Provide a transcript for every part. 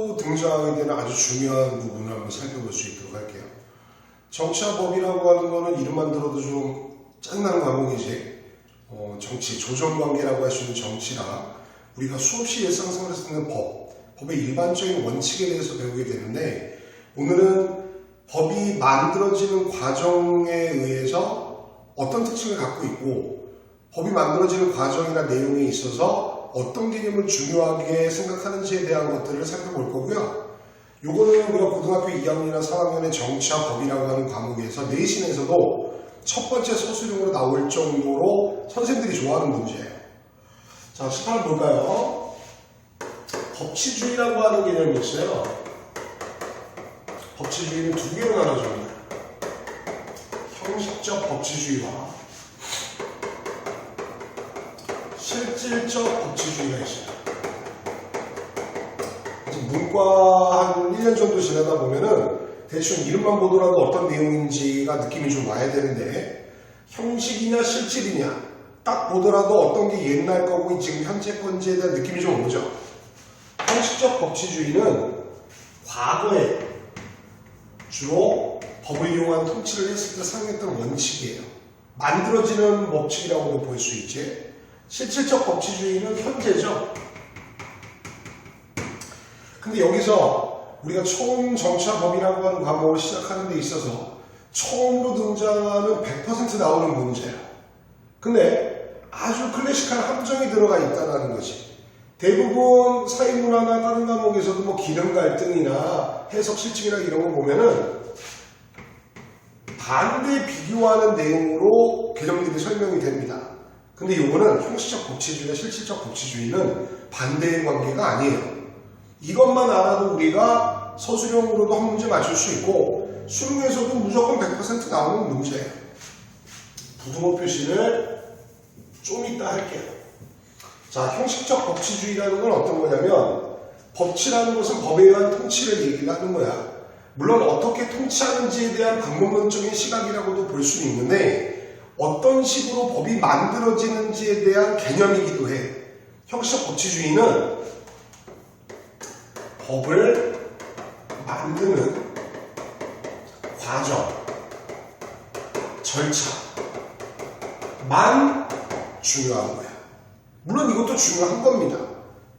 시에서도 등장하게 되는 아주 중요한 부분을 한번 살펴볼 수 있도록 할게요. 정치화법이라고 하는 거는 이름만 들어도 좀 짜증나는 과목이지. 정치, 조정관계라고 할 수 있는 정치라 우리가 수없이 일상생활에서 쓰는 법의 일반적인 원칙에 대해서 배우게 되는데, 오늘은 법이 만들어지는 과정에 의해서 어떤 특징을 갖고 있고, 법이 만들어지는 과정이나 내용에 있어서 어떤 개념을 중요하게 생각하는지에 대한 것들을 살펴볼 거고요. 요거는 우리가 고등학교 2학년이나 3학년의 정치와 법이라고 하는 과목에서 내신에서도 첫 번째 서술형으로 나올 정도로 선생님들이 좋아하는 문제예요. 자, 18번 볼까요? 법치주의라고 하는 개념이 있어요. 법치주의는 두 개로 나눠집니다. 형식적 법치주의와 실질적 법치주의가 있어요. 문과 한 1년 정도 지나다 보면은 대충 이름만 보더라도 어떤 내용인지가 느낌이 좀 와야 되는데, 형식이냐 실질이냐 딱 보더라도 어떤 게 옛날 거고 지금 현재 건지에 대한 느낌이 좀 오죠. 형식적 법치주의는 과거에 주로 법을 이용한 통치를 했을 때 사용했던 원칙이에요. 만들어지는 법칙이라고도 볼 수 있지. 실질적 법치주의는 현재죠. 근데 여기서 우리가 처음 정치와 법이라고 하는 과목을 시작하는 데 있어서 처음으로 등장하는 100% 나오는 문제야. 근데 아주 클래식한 함정이 들어가 있다는 거지. 대부분 사회문화나 다른 과목에서도 뭐 기능 갈등이나 해석 실증이나 이런 거 보면은 반대 비교하는 내용으로 개념들이 설명이 됩니다. 근데 이거는 형식적 법치주의와 실질적 법치주의는 반대의 관계가 아니에요. 이것만 알아도 우리가 서술형으로도 한 문제 맞출 수 있고 수능에서도 무조건 100% 나오는 문제예요. 부등호 표시를 좀 이따 할게요. 자, 형식적 법치주의라는 건 어떤 거냐면, 법치라는 것은 법에 의한 통치를 얘기를 하는 거야. 물론 어떻게 통치하는지에 대한 방법론적인 시각이라고도 볼 수는 있는데, 어떤 식으로 법이 만들어지는지에 대한 개념이기도 해. 형식적 법치주의는 법을 만드는 과정, 절차만 중요한 거야. 물론 이것도 중요한 겁니다.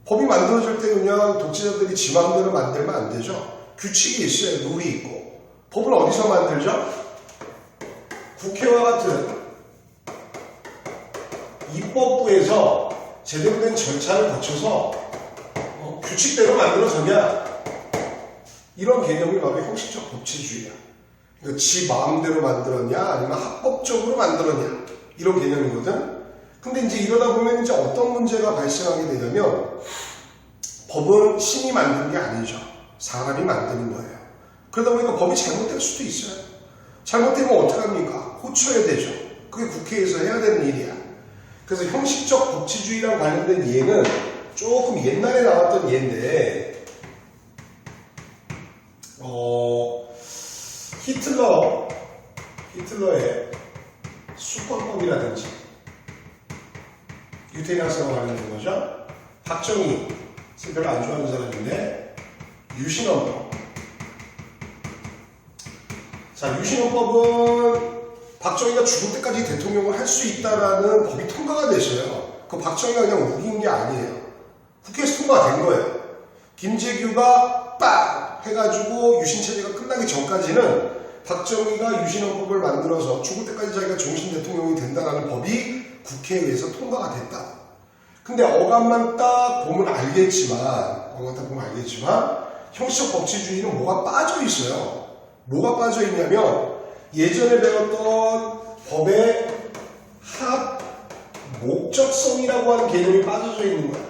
법이 만들어질 때 그냥 독재자들이 지 마음대로 만들면 안 되죠. 규칙이 있어요. 룰이 있고. 법을 어디서 만들죠? 국회와 같은 입법부에서 제대로 된 절차를 거쳐서 규칙대로 만들어졌냐? 이런 개념이 바로 형식적 법치주의야. 그러니까 지 마음대로 만들었냐? 아니면 합법적으로 만들었냐? 이런 개념이거든. 근데 이제 이러다 보면 이제 어떤 문제가 발생하게 되냐면, 법은 신이 만든 게 아니죠. 사람이 만드는 거예요. 그러다 보니까 법이 잘못될 수도 있어요. 잘못되면 어떡합니까? 고쳐야 되죠. 그게 국회에서 해야 되는 일이야. 그래서 형식적 법치주의랑 관련된 예는 조금 옛날에 나왔던 예인데, 히틀러의 수권법이라든지 유태인 학생과 관련된 거죠. 박정희, 별로 안 좋아하는 사람인데, 유신헌법. 자, 유신헌법은 박정희가 죽을 때까지 대통령을 할 수 있다라는 법이 통과가 됐어요. 그 박정희가 그냥 우긴 게 아니에요. 국회에서 통과가 된 거예요. 김재규가 빡 해가지고 유신체제가 끝나기 전까지는 박정희가 유신헌법을 만들어서 죽을 때까지 자기가 종신 대통령이 된다는 법이 국회에 의해서 통과가 됐다. 근데 어감만 딱 보면 알겠지만 형식적 법치주의는 뭐가 빠져 있어요. 뭐가 빠져 있냐면, 예전에 배웠던 법의 합 목적성이라고 하는 개념이 빠져져 있는 거야.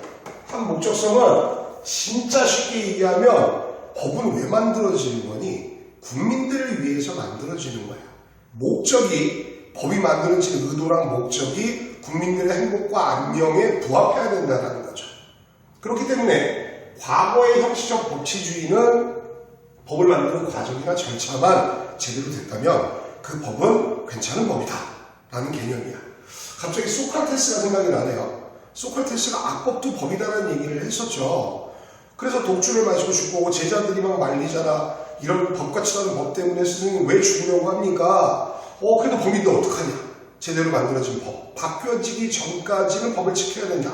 합 목적성은 진짜 쉽게 얘기하면 법은 왜 만들어지는 거니? 국민들을 위해서 만들어지는 거야. 목적이, 법이 만들어진 의도랑 목적이 국민들의 행복과 안녕에 부합해야 된다는 거죠. 그렇기 때문에 과거의 형식적 법치주의는 법을 만드는 과정이나 절차만 제대로 됐다면 그 법은 괜찮은 법이다 라는 개념이야. 갑자기 소크라테스가 생각이 나네요. 소크라테스가 악법도 법이다라는 얘기를 했었죠. 그래서 독주를 마시고 죽고 제자들이 막 말리잖아. 이런 법같지도 않은 법 때문에 스승님 왜 죽으려고 합니까? 그래도 법인데 어떡하냐. 제대로 만들어진 법. 바뀌어지기 전까지는 법을 지켜야 된다.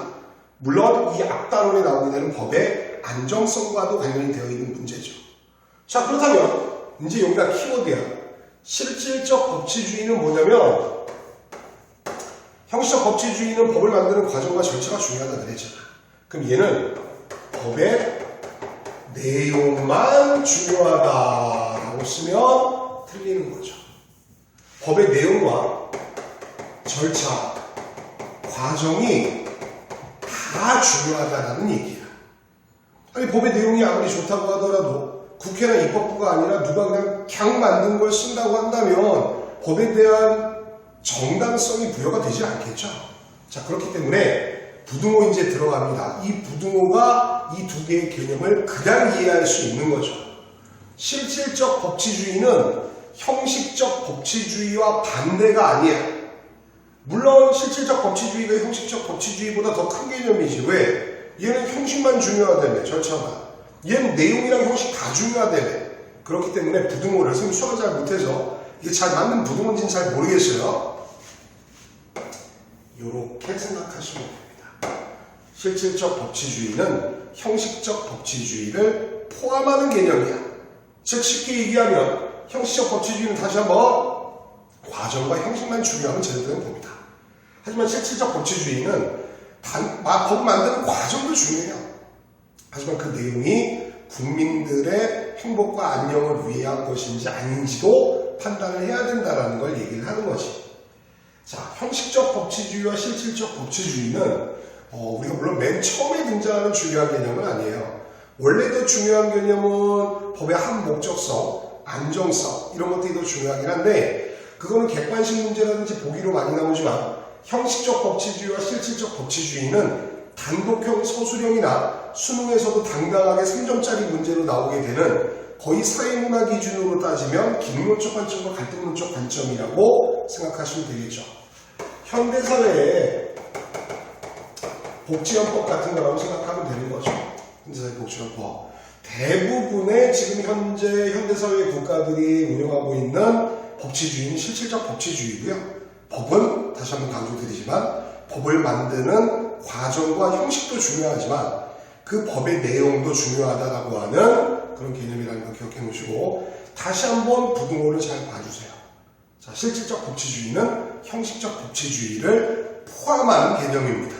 물론 이 앞단원에 나오게 되는 법의 안정성과도 관련이 되어 있는 문제죠. 자, 그렇다면 이제 여기가 키워드야. 실질적 법치주의는 뭐냐면 형식적 법치주의는 법을 만드는 과정과 절차가 중요하다 그랬잖아. 그럼 얘는 법의 내용만 중요하다라고 쓰면 틀리는 거죠. 법의 내용과 절차, 과정이 다 중요하다라는 얘기야. 아니 법의 내용이 아무리 좋다고 하더라도 국회나 입법부가 아니라 누가 그냥 만든 걸 쓴다고 한다면 법에 대한 정당성이 부여가 되지 않겠죠. 자, 그렇기 때문에 부등호 이제 들어갑니다. 이 부등호가 이 두 개의 개념을 그냥 이해할 수 있는 거죠. 실질적 법치주의는 형식적 법치주의와 반대가 아니야. 물론 실질적 법치주의가 형식적 법치주의보다 더 큰 개념이지. 왜? 얘는 형식만 중요하다며, 절차만. 얘는 내용이랑 형식 다 중요하다며. 그렇기 때문에 부등호를 선생님 수학을 잘 못해서 이게 잘 맞는 부등호인지는 잘 모르겠어요. 이렇게 생각하시면 됩니다. 실질적 법치주의는 형식적 법치주의를 포함하는 개념이야. 즉 쉽게 얘기하면 형식적 법치주의는 다시 한번 과정과 형식만 중요하면 제대로 봅니다. 하지만 실질적 법치주의는 법 만드는 과정도 중요해요. 하지만 그 내용이 국민들의 행복과 안녕을 위한 것인지 아닌지도 판단을 해야 된다는 걸 얘기를 하는 거지. 자, 형식적 법치주의와 실질적 법치주의는 우리가 물론 맨 처음에 등장하는 중요한 개념은 아니에요. 원래도 중요한 개념은 법의 한 목적성, 안정성 이런 것들이 더 중요하긴 한데 그거는 객관식 문제라든지 보기로 많이 나오지만 형식적 법치주의와 실질적 법치주의는 단독형 서술형이나 수능에서도 당당하게 3점짜리 문제로 나오게 되는 거의 사회문화 기준으로 따지면 기능론적 관점과 갈등론적 관점이라고 생각하시면 되겠죠. 현대사회에 복지헌법 같은 거라고 생각하면 되는 거죠. 현대사회 복지헌법. 대부분의 지금 현재 현대사회 국가들이 운영하고 있는 법치주의는 실질적 법치주의고요. 법은 다시 한번 강조드리지만 법을 만드는 과정과 형식도 중요하지만 그 법의 내용도 중요하다고 하는 그런 개념이라는 걸 기억해 놓으시고 다시 한번 부등호를 잘 봐주세요. 자, 실질적 법치주의는 형식적 법치주의를 포함한 개념입니다.